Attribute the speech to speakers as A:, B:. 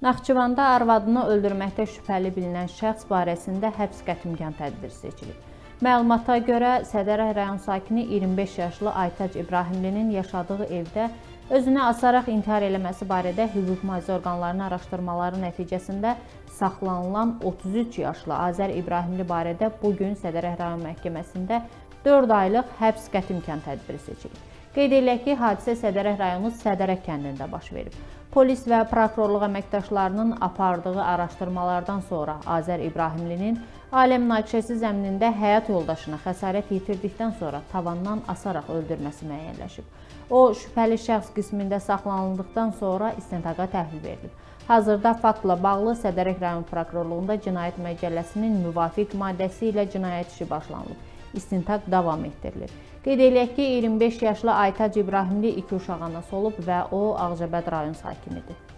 A: Naxçıvanda arvadını öldürməkdə şübhəli bilinən şəxs barəsində həbs qətimkan tədbiri seçilib. Məlumata görə, Sədərək rayon sakini 25 yaşlı Aytac İbrahimlinin yaşadığı evdə özünü asaraq intihar eləməsi barədə hüquq-mühafizə orqanlarının araşdırmaları nəticəsində saxlanılan 33 yaşlı Azər İbrahimli barədə bugün Sədərək rayon məhkəməsində 4 aylıq həbs qətimkan tədbiri seçilib. Qeyd edilək ki, hadisə Sədərək rayonu Sədərək kəndində baş verib. Polis və prokurorluq əməkdaşlarının apardığı araşdırmalardan sonra Azər İbrahimlinin ailə münaqişəsi zəminində həyat yoldaşını xəsarət yetirdikdən sonra tavandan asaraq öldürməsi müəyyənləşib. O, şübhəli şəxs qismində saxlanıldıqdan sonra istintaqa təhvil verilib. Hazırda faktla bağlı Sədərək rayon prokurorluğunda Cinayət Məcəlləsinin müvafiq maddəsi ilə cinayət işi başlanılıb. İstintaq davam etdirilir. Qeyd edilək ki, 25 yaşlı Aytac İbrahimli 2 uşaq anası olub və o Ağcabəd rayon sakinidir.